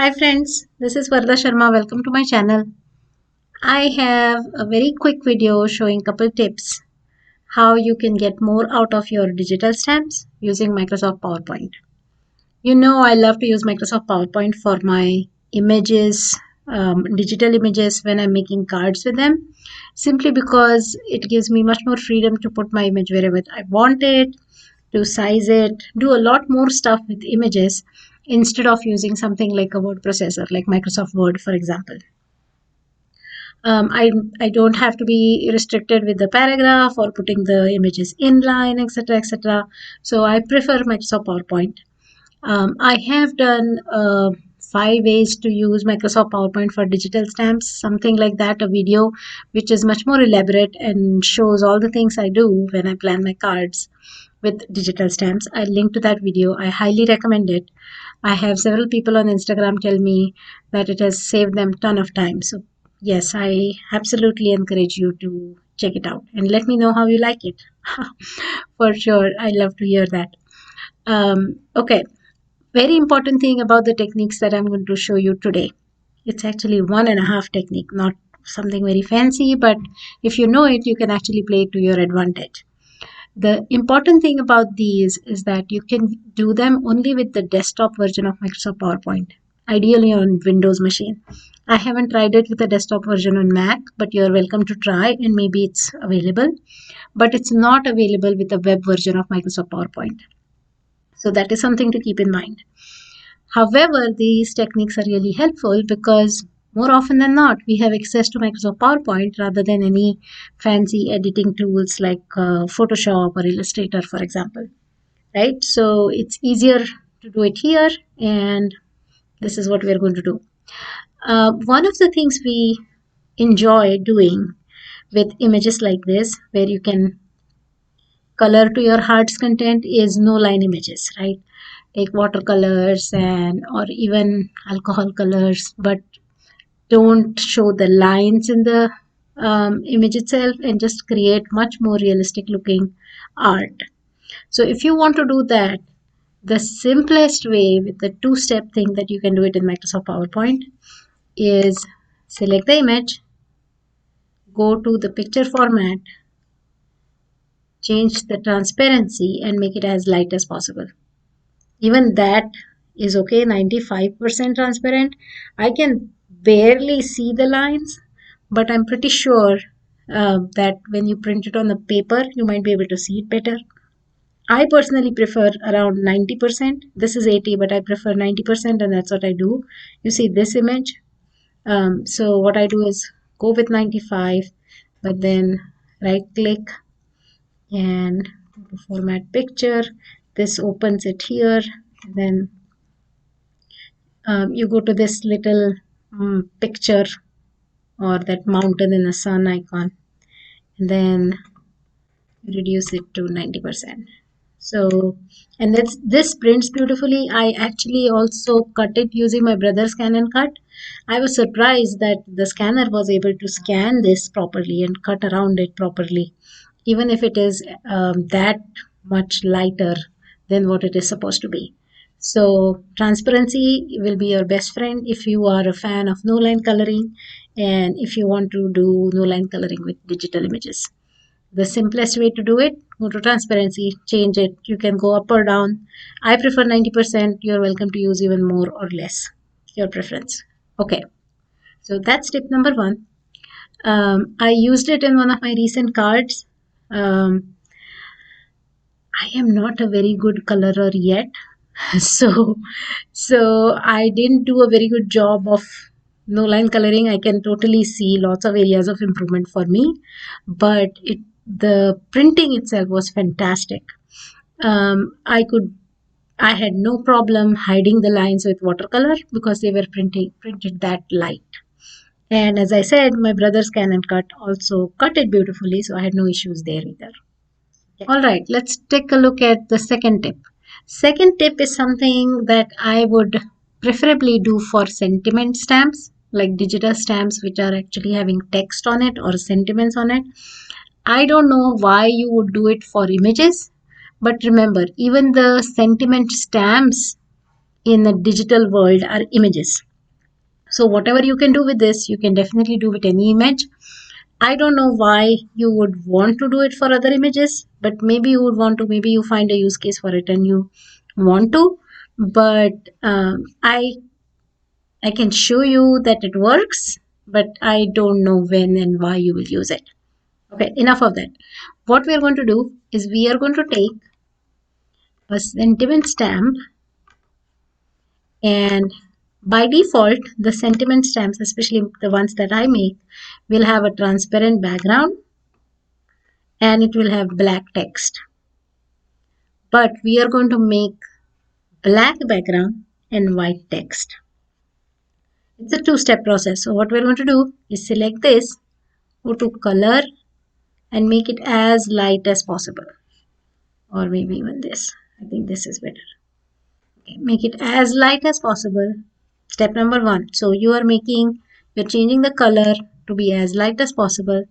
Hi friends, this is Varada Sharma. Welcome to my channel. I have a very quick video showing couple tips how you can get more out of your digital stamps using Microsoft PowerPoint. You know I love to use Microsoft PowerPoint for my images, digital images when I'm making cards with them, simply because it gives me much more freedom to put my image wherever I want it, to size it, do a lot more stuff with images instead of using something like a word processor like Microsoft Word, for example. I don't have to be restricted with the paragraph or putting the images inline, etc., etc. So I prefer Microsoft PowerPoint. I have done 5 ways to use Microsoft PowerPoint for digital stamps, something like that, a video which is much more elaborate and shows all the things I do when I plan my cards with digital stamps. I'll link to that video. I highly recommend it. I have several people on Instagram tell me that it has saved them a ton of time. So yes, I absolutely encourage you to check it out and let me know how you like it. For sure, I love to hear that. Okay, very important thing about the techniques that I'm going to show you today. It's actually 1.5 technique, not something very fancy, but if you know it, you can actually play it to your advantage. The important thing about these is that you can do them only with the desktop version of Microsoft PowerPoint, ideally on Windows machine. I haven't tried it with the desktop version on Mac, but you're welcome to try and maybe it's available. But it's not available with the web version of Microsoft PowerPoint. So that is something to keep in mind. However, these techniques are really helpful because more often than not, we have access to Microsoft PowerPoint rather than any fancy editing tools like Photoshop or Illustrator, for example. Right? So it's easier to do it here, and this is what we're going to do. One of the things we enjoy doing with images like this, where you can color to your heart's content, is no line images, right? Take watercolors and or even alcohol colors, but don't show the lines in the image itself and just create much more realistic looking art. So if you want to do that, the simplest way with the two-step thing that you can do it in Microsoft PowerPoint is select the image, go to the picture format, change the transparency and make it as light as possible. Even that is okay, 95% transparent. I can barely see the lines, but I'm pretty sure that when you print it on the paper, you might be able to see it better. I personally prefer around 90%. This is 80, but I prefer 90%, and that's what I do. You see this image. So what I do is go with 95, but then right click and format picture. This opens it here. Then you go to this little picture or that mountain in the sun icon, and then reduce it to 90%. So, and this prints beautifully. I actually also cut it using my brother's scan and cut. I was surprised that the scanner was able to scan this properly and cut around it properly, even if it is that much lighter than what it is supposed to be. So transparency will be your best friend if you are a fan of no line coloring and if you want to do no line coloring with digital images. The simplest way to do it, go to transparency, change it. You can go up or down. I prefer 90%. You're welcome to use even more or less, your preference. Okay, so that's tip number 1. I used it in one of my recent cards. I am not a very good colorer yet. So I didn't do a very good job of no line coloring. I can totally see lots of areas of improvement for me, but the printing itself was fantastic. I had no problem hiding the lines with watercolor because they were printed that light. And as I said, my brother's scan and cut also cut it beautifully, so I had no issues there either. All right, let's take a look at the second tip. Second tip is something that I would preferably do for sentiment stamps, like digital stamps which are actually having text on it or sentiments on it. I don't know why you would do it for images, but remember, even the sentiment stamps in the digital world are images. So whatever you can do with this, you can definitely do with any image. I don't know why you would want to do it for other images, but maybe you would want to, maybe you find a use case for it and you want to. But I can show you that it works, but I don't know when and why you will use it. Okay, enough of that. What we are going to do is we are going to take a sentiment stamp, and by default, the sentiment stamps, especially the ones that I make, will have a transparent background and it will have black text. But we are going to make black background and white text. It's a two-step process. So what we're going to do is select this, go to color and make it as light as possible. Or maybe even this. I think this is better. Okay, make it as light as possible. Step number 1. So you're changing the color to be as light as possible.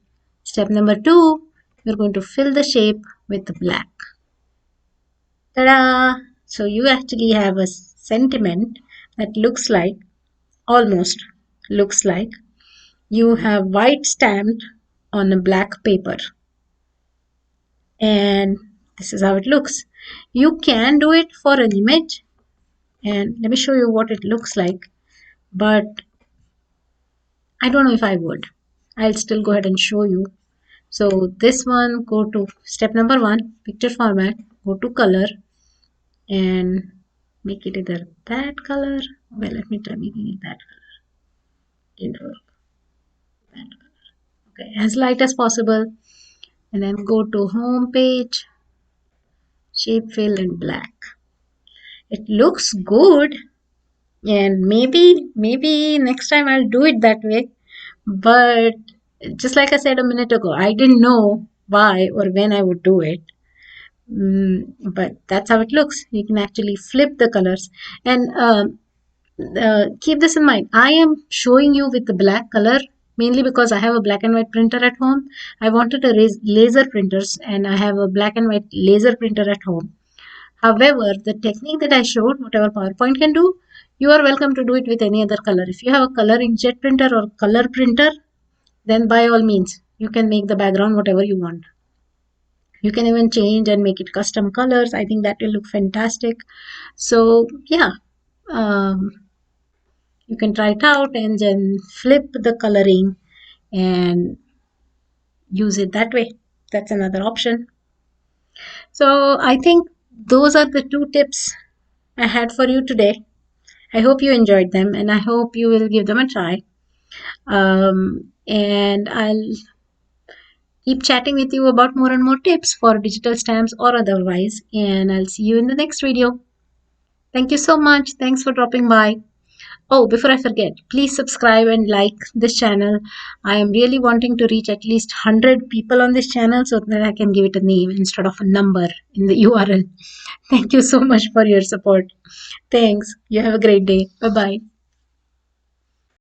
Step number 2, you're going to fill the shape with black. Ta-da! So you actually have a sentiment that almost looks like you have white stamped on a black paper. And this is how it looks. You can do it for an image, and let me show you what it looks like, but I don't know if I would. I'll still go ahead and show you. So this one, go to step number 1, picture format, go to color and make it either that color. Well, let me try making it that color. Didn't work. That color. Okay, as light as possible, and then go to home page, shape fill and black. It looks good, and maybe next time I'll do it that way. But just like I said a minute ago, I didn't know why or when I would do it. But that's how it looks. You can actually flip the colors, and keep this in mind. I am showing you with the black color mainly because I have a black and white printer at home. I wanted to raise laser printers, and I have a black and white laser printer at home. However, the technique that I showed, whatever PowerPoint can do, you are welcome to do it with any other color. If you have a color inkjet printer or color printer, then by all means, you can make the background whatever you want. You can even change and make it custom colors. I think that will look fantastic. So yeah, you can try it out and then flip the coloring and use it that way. That's another option. So I think those are the 2 tips I had for you today. I hope you enjoyed them and I hope you will give them a try. And I'll keep chatting with you about more and more tips for digital stamps or otherwise. And I'll see you in the next video. Thank you so much. Thanks for dropping by. Oh, before I forget, please subscribe and like this channel. I am really wanting to reach at least 100 people on this channel so that I can give it a name instead of a number in the URL. Thank you so much for your support. Thanks. You have a great day. Bye-bye.